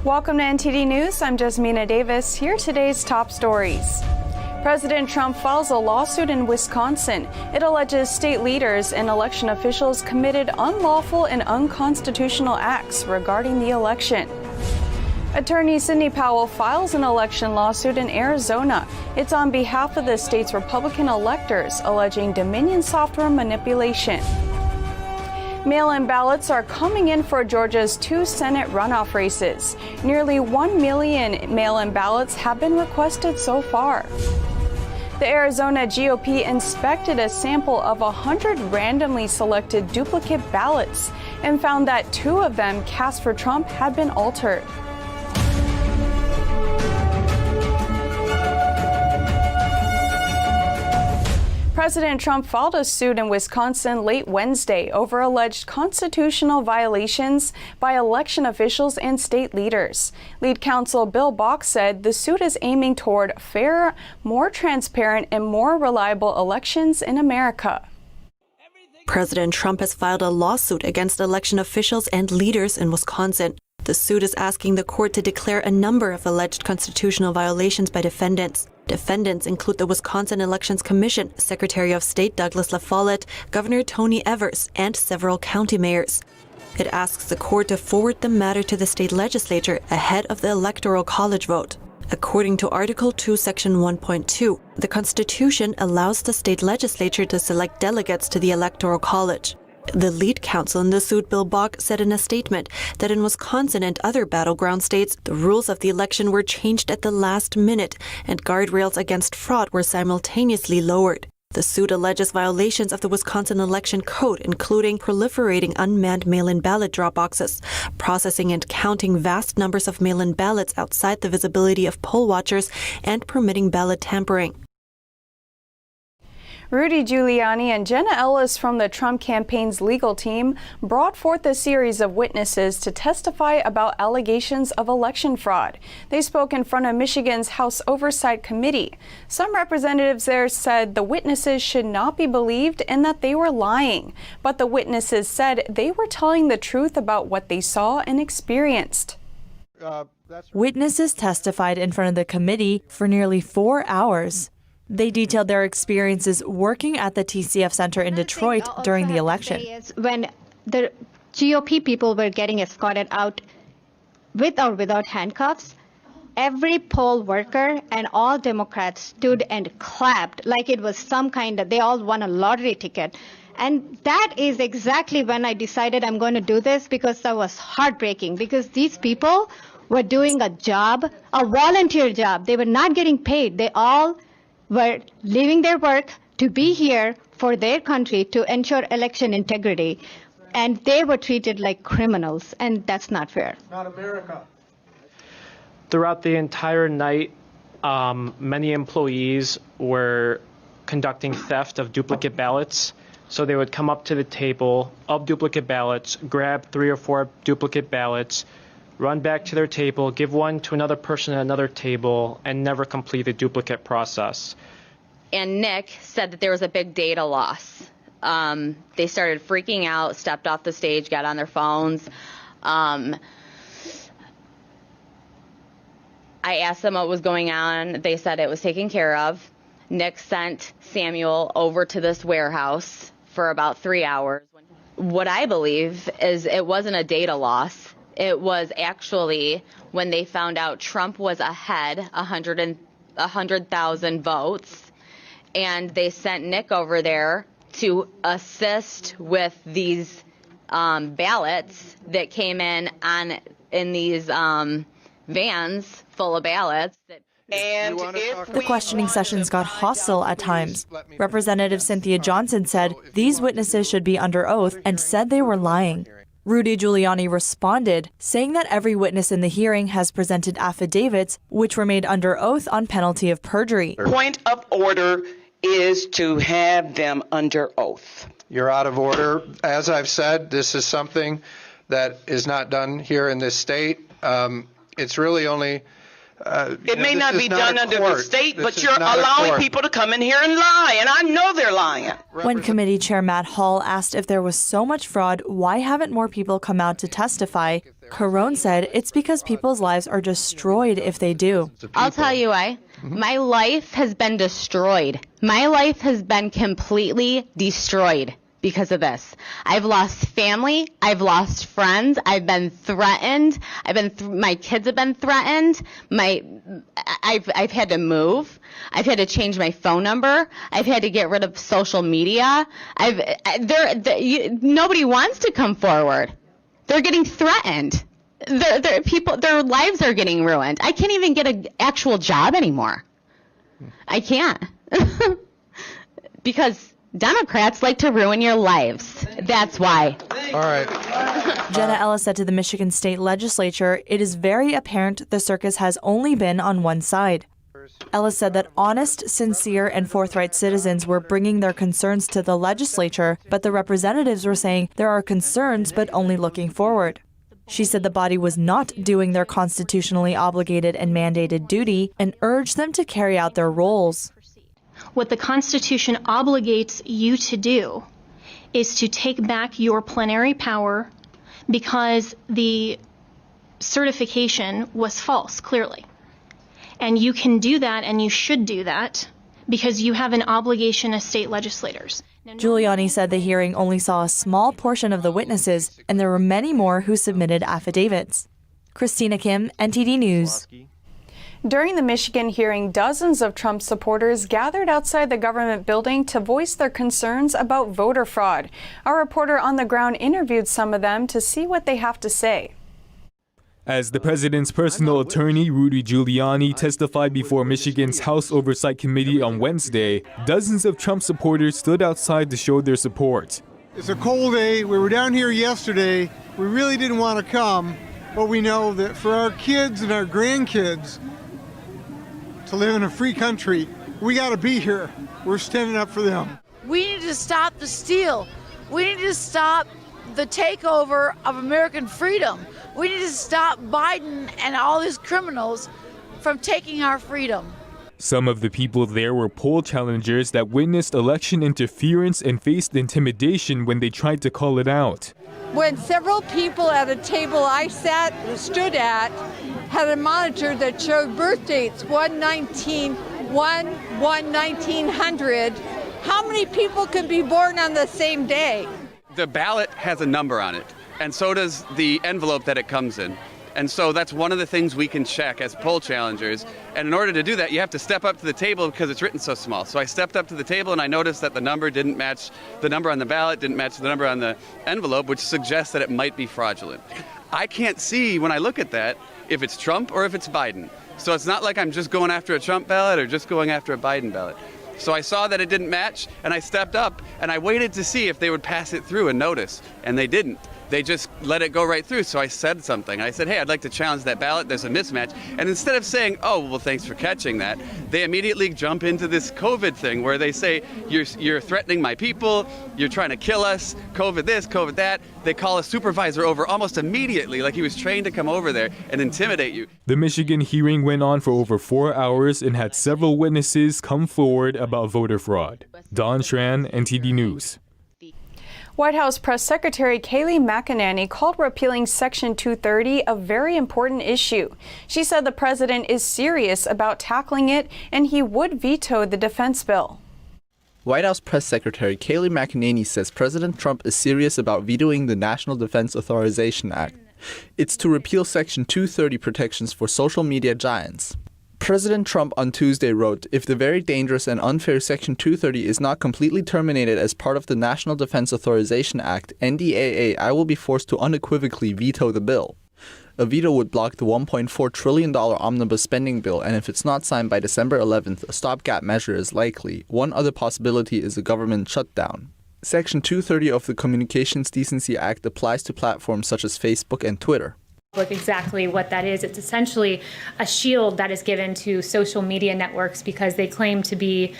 Welcome to NTD News. I'm Jasmina Davis. Here are today's top stories. President Trump files a lawsuit in Wisconsin. It alleges state leaders and election officials committed unlawful and unconstitutional acts regarding the election. Attorney Sidney Powell files an election lawsuit in Arizona. It's on behalf of the state's Republican electors, alleging Dominion software manipulation. Mail-in ballots are coming in for Georgia's 2 Senate runoff races. Nearly 1 million mail-in ballots have been requested so far. The Arizona GOP inspected a sample of 100 randomly selected duplicate ballots and found that 2 of them cast for Trump had been altered. President Trump filed a suit in Wisconsin late Wednesday over alleged constitutional violations by election officials and state leaders. Lead counsel Bill Bock said the suit is aiming toward fairer, more transparent, and more reliable elections in America. President Trump has filed a lawsuit against election officials and leaders in Wisconsin. The suit is asking the court to declare a number of alleged constitutional violations by defendants. Defendants include the Wisconsin Elections Commission, Secretary of State Douglas LaFollette, Governor Tony Evers, and several county mayors. It asks the court to forward the matter to the state legislature ahead of the Electoral College vote. According to Article 2, Section 1.2, the Constitution allows the state legislature to select delegates to the Electoral College. The lead counsel in the suit, Bill Bock, said in a statement that in Wisconsin and other battleground states, the rules of the election were changed at the last minute and guardrails against fraud were simultaneously lowered. The suit alleges violations of the Wisconsin Election Code, including proliferating unmanned mail-in ballot drop boxes, processing and counting vast numbers of mail-in ballots outside the visibility of poll watchers, and permitting ballot tampering. Rudy Giuliani and Jenna Ellis from the Trump campaign's legal team brought forth a series of witnesses to testify about allegations of election fraud. They spoke in front of Michigan's House Oversight Committee. Some representatives there said the witnesses should not be believed and that they were lying. But the witnesses said they were telling the truth about what they saw and experienced. Witnesses testified in front of the committee for nearly 4 hours. They detailed their experiences working at the TCF Center in Detroit during the election. When the GOP people were getting escorted out with or without handcuffs, every poll worker and all Democrats stood and clapped like it was some kind of, they all won a lottery ticket. And that is exactly when I decided I'm going to do this, because that was heartbreaking, because these people were doing a job, a volunteer job. They were not getting paid. They all were leaving their work to be here for their country to ensure election integrity. And they were treated like criminals, and that's not fair. Not America. Throughout the entire night, many employees were conducting theft of duplicate ballots. So they would come up to the table of duplicate ballots, grab 3 or 4 duplicate ballots, run back to their table, give one to another person at another table, and never complete the duplicate process. And Nick said that there was a big data loss. They started freaking out, stepped off the stage, got on their phones. I asked them what was going on. They said it was taken care of. Nick sent Samuel over to this warehouse for about 3 hours. What I believe is it wasn't a data loss. It was actually when they found out Trump was ahead 100,000 votes, and they sent Nick over there to assist with these ballots that came in these vans full of ballots. The questioning sessions got hostile at times. Representative Cynthia Johnson said these witnesses should be under oath and said they were lying. Rudy Giuliani responded, saying that every witness in the hearing has presented affidavits which were made under oath on penalty of perjury. Point of order is to have them under oath. You're out of order. As I've said, this is something that is not done here in this state. It's really only It may not be done under the state, but you're allowing people to come in here and lie, and I know they're lying. When Committee Chair Matt Hall asked if there was so much fraud, why haven't more people come out to testify, Caron said it's because people's lives are destroyed if they do. I'll tell you why. My life has been destroyed. My life has been completely destroyed because of this. I've lost family. I've lost friends. I've been threatened. My kids have been threatened. I've had to move. I've had to change my phone number. I've had to get rid of social media. Nobody wants to come forward. They're getting threatened. Their lives are getting ruined. I can't even get an actual job anymore. I can't. Because Democrats like to ruin your lives. That's why. All right. Jenna Ellis said to the Michigan State Legislature, it is very apparent the circus has only been on one side. Ellis said that honest, sincere, and forthright citizens were bringing their concerns to the legislature, but the representatives were saying there are concerns but only looking forward. She said the body was not doing their constitutionally obligated and mandated duty and urged them to carry out their roles. What the Constitution obligates you to do is to take back your plenary power because the certification was false, clearly. And you can do that, and you should do that, because you have an obligation as state legislators. Giuliani said the hearing only saw a small portion of the witnesses, and there were many more who submitted affidavits. Christina Kim, NTD News. During the Michigan hearing, dozens of Trump supporters gathered outside the government building to voice their concerns about voter fraud. Our reporter on the ground interviewed some of them to see what they have to say. As the president's personal attorney, Rudy Giuliani, testified before Michigan's House Oversight Committee on Wednesday, dozens of Trump supporters stood outside to show their support. It's a cold day. We were down here yesterday. We really didn't want to come, but we know that for our kids and our grandkids to live in a free country, we got to be here. We're standing up for them. We need to stop the steal. We need to stop the takeover of American freedom. We need to stop Biden and all these criminals from taking our freedom. Some of the people there were poll challengers that witnessed election interference and faced intimidation when they tried to call it out. When several people at a table I stood at had a monitor that showed birth dates 1/1900, how many people could be born on the same day? The ballot has a number on it, and so does the envelope that it comes in. And so that's one of the things we can check as poll challengers. And in order to do that, you have to step up to the table because it's written so small. So I stepped up to the table and I noticed that the number didn't match the number on the ballot, didn't match the number on the envelope, which suggests that it might be fraudulent. I can't see when I look at that if it's Trump or if it's Biden. So it's not like I'm just going after a Trump ballot or just going after a Biden ballot. So I saw that it didn't match, and I stepped up, and I waited to see if they would pass it through and notice, and they didn't. They just let it go right through, so I said something. I said, hey, I'd like to challenge that ballot. There's a mismatch. And instead of saying, oh, well, thanks for catching that, they immediately jump into this COVID thing where they say, you're threatening my people, you're trying to kill us, COVID this, COVID that. They call a supervisor over almost immediately, like he was trained to come over there and intimidate you. The Michigan hearing went on for over 4 hours and had several witnesses come forward about voter fraud. Don Schran, NTD News. White House Press Secretary Kayleigh McEnany called repealing Section 230 a very important issue. She said the president is serious about tackling it and he would veto the defense bill. White House Press Secretary Kayleigh McEnany says President Trump is serious about vetoing the National Defense Authorization Act. It's to repeal Section 230 protections for social media giants. President Trump on Tuesday wrote, if the very dangerous and unfair Section 230 is not completely terminated as part of the National Defense Authorization Act, NDAA, I will be forced to unequivocally veto the bill. A veto would block the $1.4 trillion omnibus spending bill, and if it's not signed by December 11th, a stopgap measure is likely. One other possibility is a government shutdown. Section 230 of the Communications Decency Act applies to platforms such as Facebook and Twitter. Look exactly what that is. It's essentially a shield that is given to social media networks because they claim to be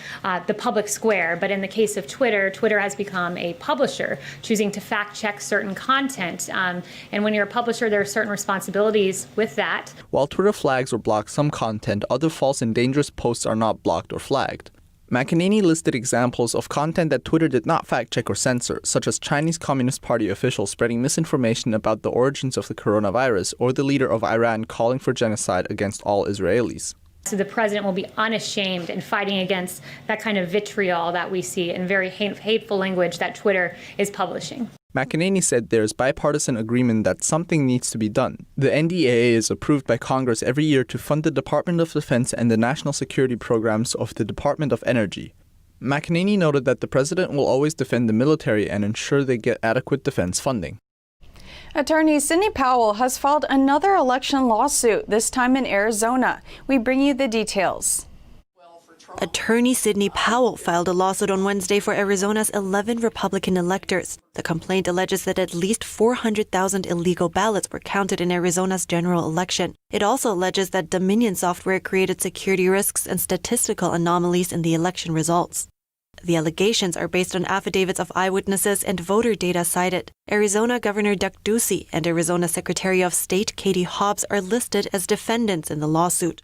the public square. But in the case of Twitter, Twitter has become a publisher, choosing to fact check certain content. And when you're a publisher, there are certain responsibilities with that. While Twitter flags or blocks some content, other false and dangerous posts are not blocked or flagged. McEnany listed examples of content that Twitter did not fact-check or censor, such as Chinese Communist Party officials spreading misinformation about the origins of the coronavirus or the leader of Iran calling for genocide against all Israelis. So the president will be unashamed in fighting against that kind of vitriol that we see and very hateful language that Twitter is publishing. McEnany said there is bipartisan agreement that something needs to be done. The NDAA is approved by Congress every year to fund the Department of Defense and the national security programs of the Department of Energy. McEnany noted that the president will always defend the military and ensure they get adequate defense funding. Attorney Sidney Powell has filed another election lawsuit, this time in Arizona. We bring you the details. Attorney Sidney Powell filed a lawsuit on Wednesday for Arizona's 11 Republican electors. The complaint alleges that at least 400,000 illegal ballots were counted in Arizona's general election. It also alleges that Dominion software created security risks and statistical anomalies in the election results. The allegations are based on affidavits of eyewitnesses and voter data cited. Arizona Governor Doug Ducey and Arizona Secretary of State Katie Hobbs are listed as defendants in the lawsuit.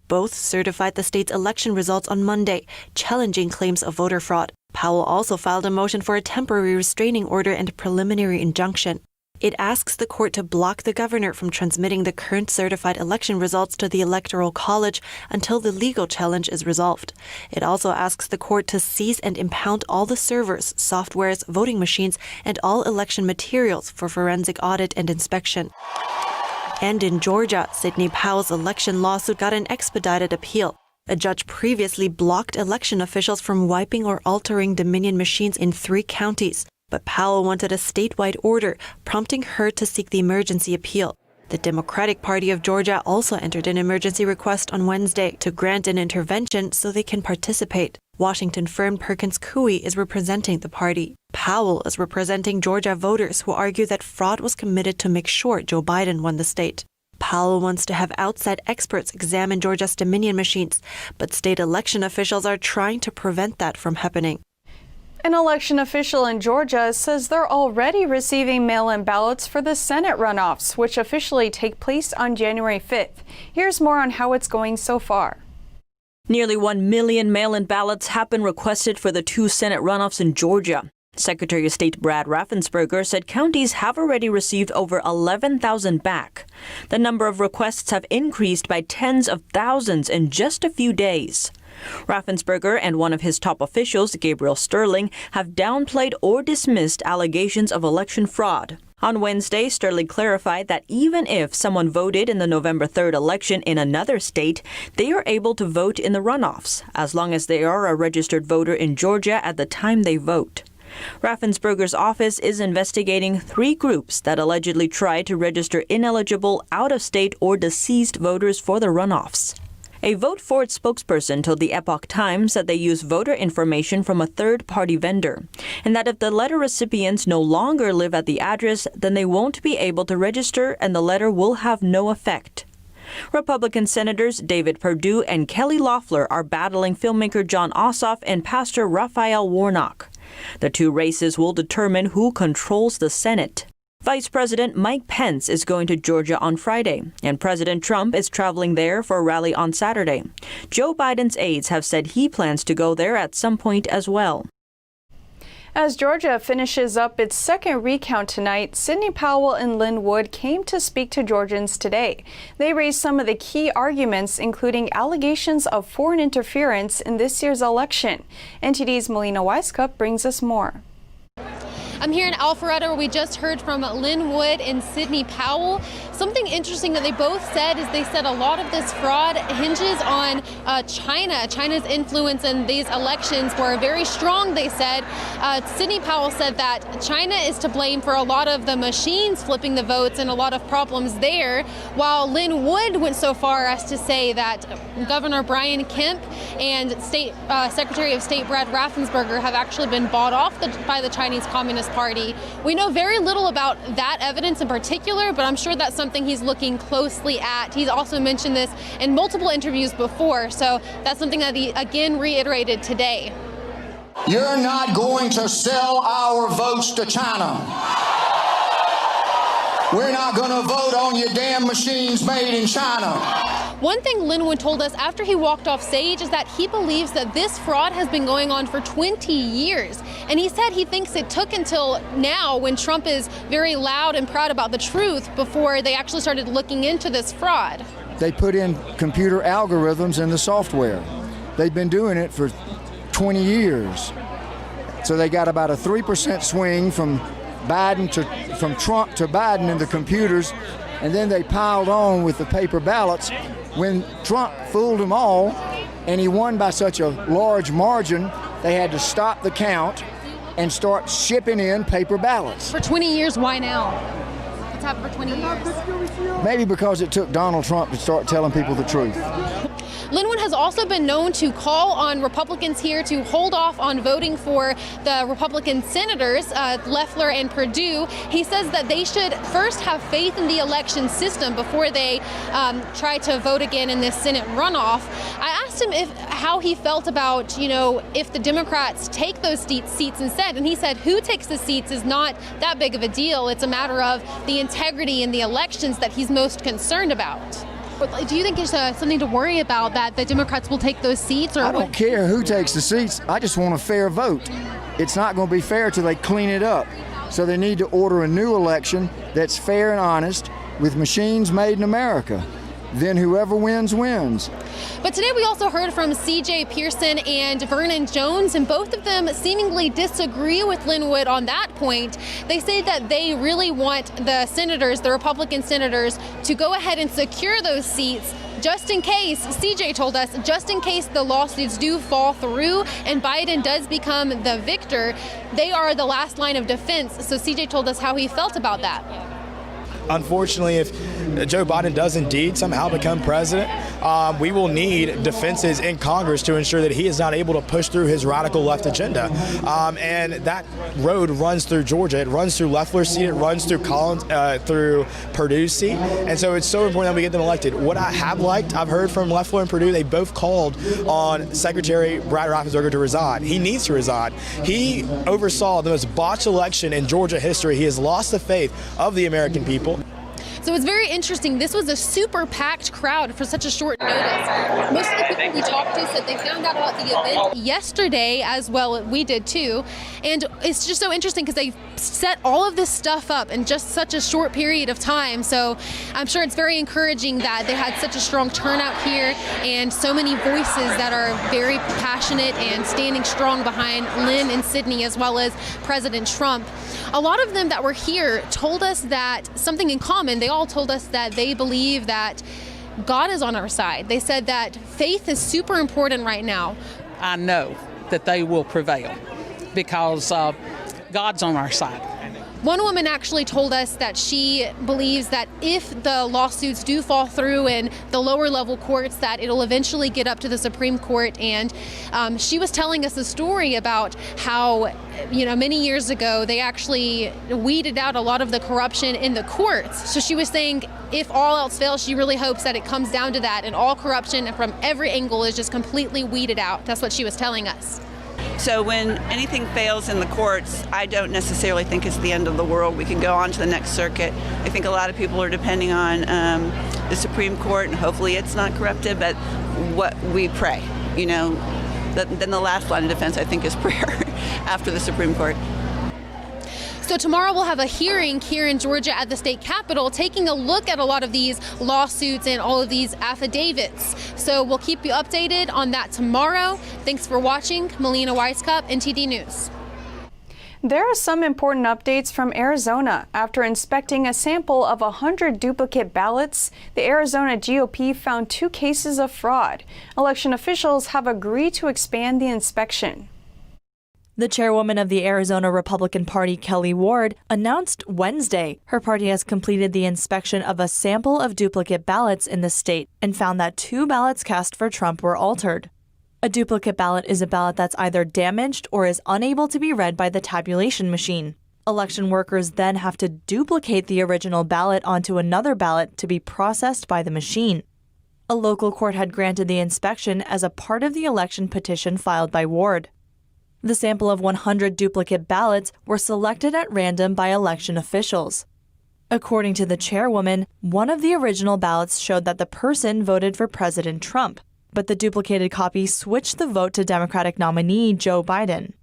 Both certified the state's election results on Monday, challenging claims of voter fraud. Powell also filed a motion for a temporary restraining order and preliminary injunction. It asks the court to block the governor from transmitting the current certified election results to the Electoral College until the legal challenge is resolved. It also asks the court to seize and impound all the servers, softwares, voting machines, and all election materials for forensic audit and inspection. And in Georgia, Sidney Powell's election lawsuit got an expedited appeal. A judge previously blocked election officials from wiping or altering Dominion machines in 3 counties. But Powell wanted a statewide order, prompting her to seek the emergency appeal. The Democratic Party of Georgia also entered an emergency request on Wednesday to grant an intervention so they can participate. Washington firm Perkins Coie is representing the party. Powell is representing Georgia voters who argue that fraud was committed to make sure Joe Biden won the state. Powell wants to have outside experts examine Georgia's Dominion machines, but state election officials are trying to prevent that from happening. An election official in Georgia says they're already receiving mail-in ballots for the Senate runoffs, which officially take place on January 5th. Here's more on how it's going so far. Nearly 1 million mail-in ballots have been requested for the 2 Senate runoffs in Georgia. Secretary of State Brad Raffensperger said counties have already received over 11,000 back. The number of requests have increased by tens of thousands in just a few days. Raffensperger and one of his top officials, Gabriel Sterling, have downplayed or dismissed allegations of election fraud. On Wednesday, Sterling clarified that even if someone voted in the November 3rd election in another state, they are able to vote in the runoffs, as long as they are a registered voter in Georgia at the time they vote. Raffensperger's office is investigating 3 groups that allegedly tried to register ineligible, out-of-state, or deceased voters for the runoffs. A Vote For It spokesperson told the Epoch Times that they use voter information from a third-party vendor, and that if the letter recipients no longer live at the address, then they won't be able to register and the letter will have no effect. Republican Senators David Perdue and Kelly Loeffler are battling filmmaker John Ossoff and Pastor Raphael Warnock. The 2 races will determine who controls the Senate. Vice President Mike Pence is going to Georgia on Friday, and President Trump is traveling there for a rally on Saturday. Joe Biden's aides have said he plans to go there at some point as well. As Georgia finishes up its second recount tonight, Sidney Powell and Lynn Wood came to speak to Georgians today. They raised some of the key arguments, including allegations of foreign interference in this year's election. NTD's Melina Weiskup brings us more. I'm here in Alpharetta where we just heard from Lynn Wood and Sidney Powell. Something interesting that they both said is they said a lot of this fraud hinges on China. China's influence in these elections were very strong, they said. Sidney Powell said that China is to blame for a lot of the machines flipping the votes and a lot of problems there, while Lynn Wood went so far as to say that Governor Brian Kemp and Secretary of State Brad Raffensperger have actually been bought off by the Chinese Communist Party. We know very little about that evidence in particular, but I'm sure that's something he's looking closely at. He's also mentioned this in multiple interviews before, so that's something that he again reiterated today. You're not going to sell our votes to China. We're not going to vote on your damn machines made in China. One thing Linwood told us after he walked off stage is that he believes that this fraud has been going on for 20 years. And he said he thinks it took until now, when Trump is very loud and proud about the truth, before they actually started looking into this fraud. They put in computer algorithms in the software. They've been doing it for 20 years. So they got about a 3% swing from Trump to Biden in the computers, and then they piled on with the paper ballots. When Trump fooled them all and he won by such a large margin, they had to stop the count and start shipping in paper ballots. For 20 years, why now? What's happened for 20 years? Maybe because it took Donald Trump to start telling people the truth. Linwood has also been known to call on Republicans here to hold off on voting for the Republican senators, Loeffler and Perdue. He says that they should first have faith in the election system before they try to vote again in this Senate runoff. I asked him how he felt about, if the Democrats take those seats instead, and he said who takes the seats is not that big of a deal. It's a matter of the integrity in the elections that he's most concerned about. Do you think it's something to worry about, that the Democrats will take those seats? Or I don't care who takes the seats. I just want a fair vote. It's not going to be fair till they clean it up. So they need to order a new election that's fair and honest with machines made in America. Then whoever wins, wins. But today we also heard from C.J. Pearson and Vernon Jones, and both of them seemingly disagree with Linwood on that point. They say that they really want the senators, the Republican senators, to go ahead and secure those seats just in case, CJ told us, just in case the lawsuits do fall through and Biden does become the victor, they are the last line of defense. So CJ told us how he felt about that. Unfortunately, if Joe Biden does indeed somehow become president, we will need defenses in Congress to ensure that he is not able to push through his radical left agenda. And that road runs through Georgia. It runs through Loeffler's seat. It runs through through Perdue's seat. And so it's so important that we get them elected. What I have liked, I've heard from Loeffler and Perdue, they both called on Secretary Brad Raffensperger to resign. He needs to resign. He oversaw the most botched election in Georgia history. He has lost the faith of the American people. So it's very interesting. This was a super packed crowd for such a short notice. Most of the people we talked to said they found out about the event yesterday, as well we did too. And it's just so interesting because they set all of this stuff up in just such a short period of time. So I'm sure it's very encouraging that they had such a strong turnout here and so many voices that are very passionate and standing strong behind Lynn and Sidney, as well as President Trump. A lot of them that were here told us that something in common. They all told us that they believe that God is on our side. They said that faith is super important right now. I know that they will prevail because God's on our side. One woman actually told us that she believes that if the lawsuits do fall through in the lower level courts, that it'll eventually get up to the Supreme Court. And she was telling us a story about how, many years ago, they actually weeded out a lot of the corruption in the courts. So she was saying if all else fails, she really hopes that it comes down to that and all corruption from every angle is just completely weeded out. That's what she was telling us. So when anything fails in the courts, I don't necessarily think it's the end of the world. We can go on to the next circuit. I think a lot of people are depending on the Supreme Court, and hopefully it's not corrupted, but what we pray, then the last line of defense, I think, is prayer after the Supreme Court. So tomorrow we'll have a hearing here in Georgia at the state capitol, taking a look at a lot of these lawsuits and all of these affidavits. So we'll keep you updated on that tomorrow. Thanks for watching. Melina Weisskopf, NTD News. There are some important updates from Arizona. After inspecting a sample of 100 duplicate ballots, the Arizona GOP found 2 cases of fraud. Election officials have agreed to expand the inspection. The chairwoman of the Arizona Republican Party, Kelly Ward, announced Wednesday her party has completed the inspection of a sample of duplicate ballots in the state and found that 2 ballots cast for Trump were altered. A duplicate ballot is a ballot that's either damaged or is unable to be read by the tabulation machine. Election workers then have to duplicate the original ballot onto another ballot to be processed by the machine. A local court had granted the inspection as a part of the election petition filed by Ward. The sample of 100 duplicate ballots were selected at random by election officials. According to the chairwoman, one of the original ballots showed that the person voted for President Trump, but the duplicated copy switched the vote to Democratic nominee Joe Biden.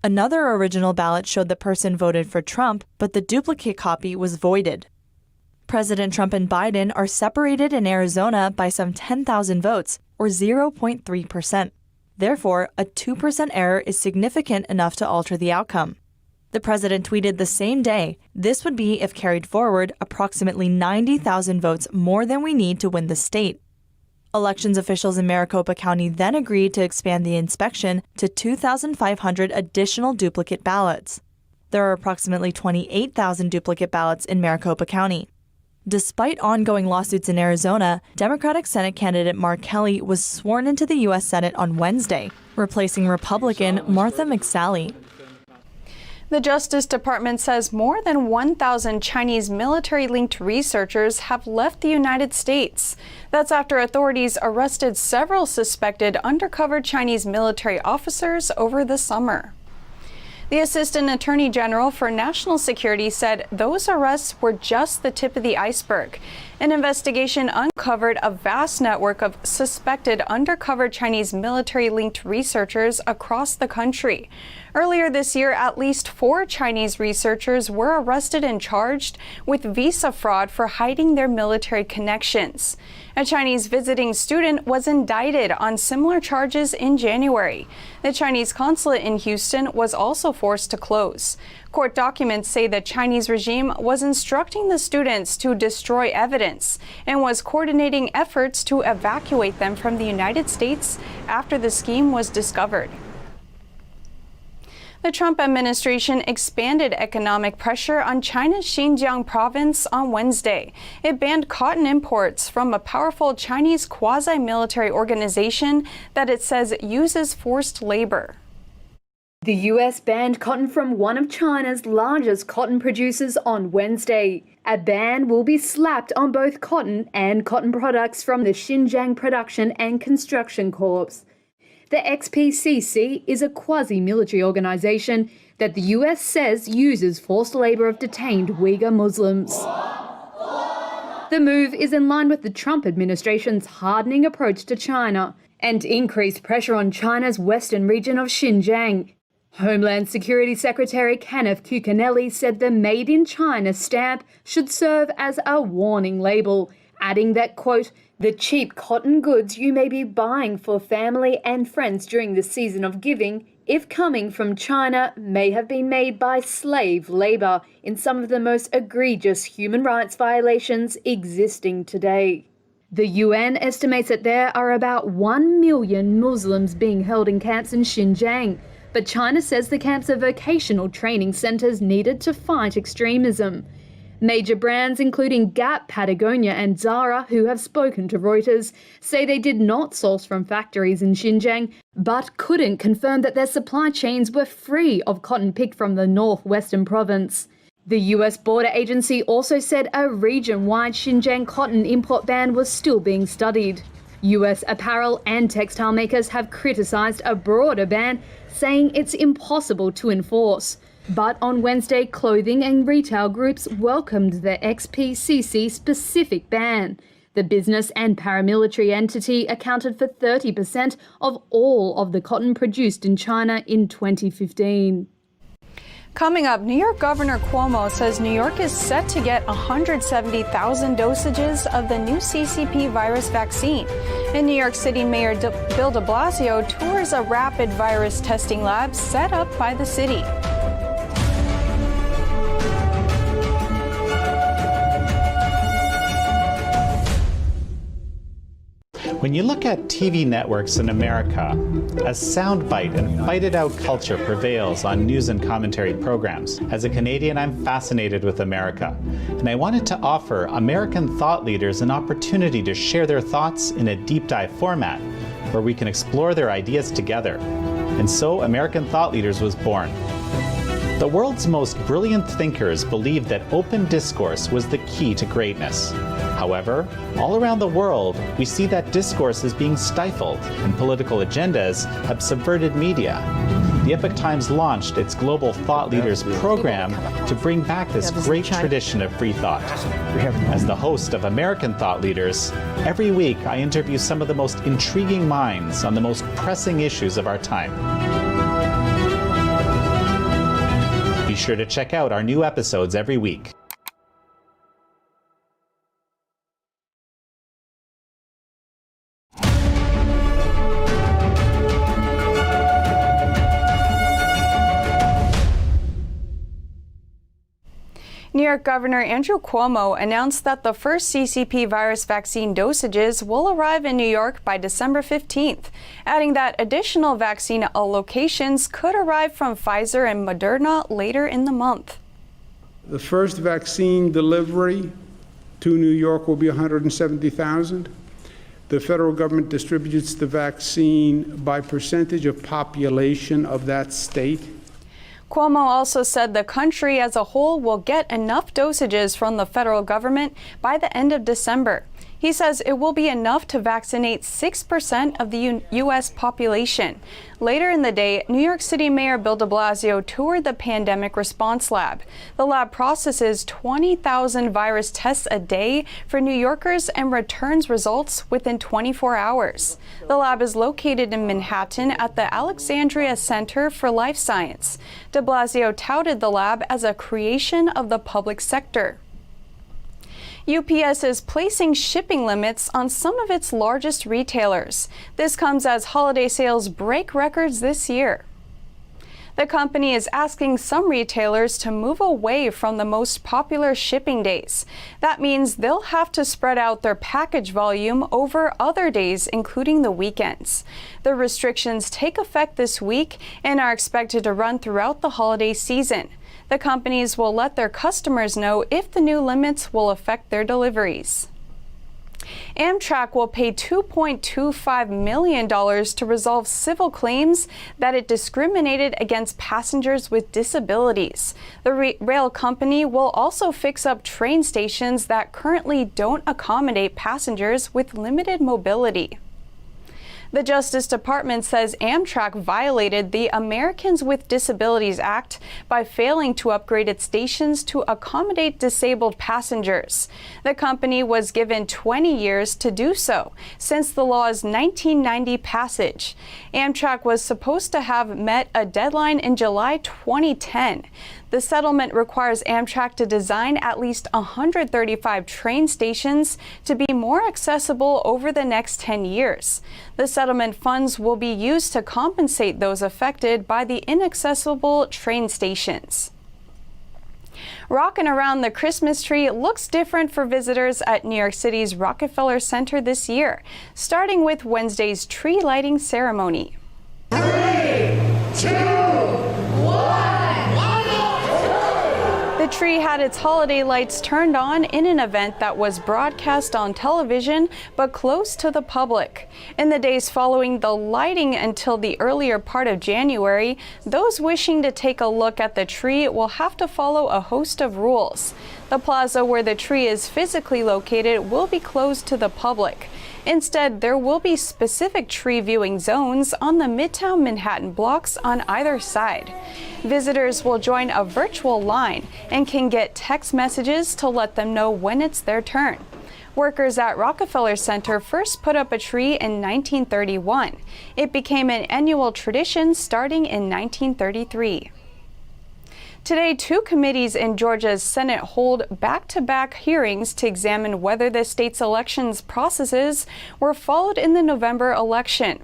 Another original ballot showed the person voted for Trump, but the duplicate copy was voided. President Trump and Biden are separated in Arizona by some 10,000 votes, or 0.3%. Therefore, a 2% error is significant enough to alter the outcome. The president tweeted the same day, "This would be, if carried forward, approximately 90,000 votes more than we need to win the state." Elections officials in Maricopa County then agreed to expand the inspection to 2,500 additional duplicate ballots. There are approximately 28,000 duplicate ballots in Maricopa County. Despite ongoing lawsuits in Arizona, Democratic Senate candidate Mark Kelly was sworn into the U.S. Senate on Wednesday, replacing Republican Martha McSally. The Justice Department says more than 1,000 Chinese military-linked researchers have left the United States. That's after authorities arrested several suspected undercover Chinese military officers over the summer. The Assistant Attorney General for National Security said those arrests were just the tip of the iceberg. An investigation uncovered a vast network of suspected undercover Chinese military-linked researchers across the country. Earlier this year, at least 4 Chinese researchers were arrested and charged with visa fraud for hiding their military connections. A Chinese visiting student was indicted on similar charges in January. The Chinese consulate in Houston was also forced to close. Court documents say the Chinese regime was instructing the students to destroy evidence and was coordinating efforts to evacuate them from the United States after the scheme was discovered. The Trump administration expanded economic pressure on China's Xinjiang province on Wednesday. It banned cotton imports from a powerful Chinese quasi-military organization that it says uses forced labor. The U.S. banned cotton from one of China's largest cotton producers on Wednesday. A ban will be slapped on both cotton and cotton products from the Xinjiang Production and Construction Corps. The XPCC is a quasi-military organization that the U.S. says uses forced labor of detained Uyghur Muslims. The move is in line with the Trump administration's hardening approach to China and increased pressure on China's western region of Xinjiang. Homeland Security Secretary Kenneth Cuccinelli said the Made in China stamp should serve as a warning label, adding that, quote, "The cheap cotton goods you may be buying for family and friends during the season of giving, if coming from China, may have been made by slave labor in some of the most egregious human rights violations existing today." The UN estimates that there are about 1 million Muslims being held in camps in Xinjiang, but China says the camps are vocational training centers needed to fight extremism. Major brands including Gap, Patagonia and Zara, who have spoken to Reuters, say they did not source from factories in Xinjiang, but couldn't confirm that their supply chains were free of cotton picked from the northwestern province. The US Border Agency also said a region-wide Xinjiang cotton import ban was still being studied. US apparel and textile makers have criticized a broader ban, saying it's impossible to enforce. But on Wednesday, clothing and retail groups welcomed the XPCC-specific ban. The business and paramilitary entity accounted for 30% of all of the cotton produced in China in 2015. Coming up, New York Governor Cuomo says New York is set to get 170,000 dosages of the new CCP virus vaccine. And New York City Mayor Bill de Blasio tours a rapid virus testing lab set up by the city. When you look at TV networks in America, a soundbite and fight-it-out culture prevails on news and commentary programs. As a Canadian, I'm fascinated with America, and I wanted to offer American thought leaders an opportunity to share their thoughts in a deep dive format, where we can explore their ideas together. And so American Thought Leaders was born. The world's most brilliant thinkers believed that open discourse was the key to greatness. However, all around the world, we see that discourse is being stifled and political agendas have subverted media. the Epoch Times launched its Global Thought Leaders program to bring back this great tradition of free thought. As the host of American Thought Leaders, every week I interview some of the most intriguing minds on the most pressing issues of our time. Be sure to check out our new episodes every week. New York Governor Andrew Cuomo announced that the first CCP virus vaccine dosages will arrive in New York by December 15th, adding that additional vaccine allocations could arrive from Pfizer and Moderna later in the month. The first vaccine delivery to New York will be 170,000. The federal government distributes the vaccine by percentage of population of that state. Cuomo also said the country as a whole will get enough dosages from the federal government by the end of December. He says it will be enough to vaccinate 6% of the U.S. population. Later in the day, New York City Mayor Bill de Blasio toured the pandemic response lab. The lab processes 20,000 virus tests a day for New Yorkers and returns results within 24 hours. The lab is located in Manhattan at the Alexandria Center for Life Science. De Blasio touted the lab as a creation of the public sector. UPS is placing shipping limits on some of its largest retailers. This comes as holiday sales break records this year. The company is asking some retailers to move away from the most popular shipping days. That means they'll have to spread out their package volume over other days, including the weekends. The restrictions take effect this week and are expected to run throughout the holiday season. The companies will let their customers know if the new limits will affect their deliveries. Amtrak will pay $2.25 million to resolve civil claims that it discriminated against passengers with disabilities. The rail company will also fix up train stations that currently don't accommodate passengers with limited mobility. The Justice Department says Amtrak violated the Americans with Disabilities Act by failing to upgrade its stations to accommodate disabled passengers. The company was given 20 years to do so since the law's 1990 passage. Amtrak was supposed to have met a deadline in July 2010. The settlement requires Amtrak to design at least 135 train stations to be more accessible over the next 10 years. The settlement funds will be used to compensate those affected by the inaccessible train stations. Rockin' around the Christmas tree looks different for visitors at New York City's Rockefeller Center this year, starting with Wednesday's tree lighting ceremony. 3, 2, 1. The tree had its holiday lights turned on in an event that was broadcast on television but close to the public. In the days following the lighting until the earlier part of January, those wishing to take a look at the tree will have to follow a host of rules. The plaza where the tree is physically located will be closed to the public. Instead, there will be specific tree viewing zones on the Midtown Manhattan blocks on either side. Visitors will join a virtual line and can get text messages to let them know when it's their turn. Workers at Rockefeller Center first put up a tree in 1931. It became an annual tradition starting in 1933. Today, 2 committees in Georgia's Senate hold back-to-back hearings to examine whether the state's elections processes were followed in the November election.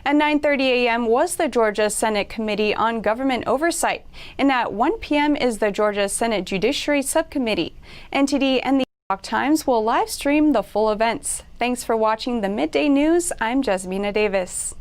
At 9:30 a.m. was the Georgia Senate Committee on Government Oversight, and at 1 p.m. is the Georgia Senate Judiciary Subcommittee. NTD and the Epoch Times will live stream the full events. Thanks for watching the Midday News. I'm Jasmina Davis.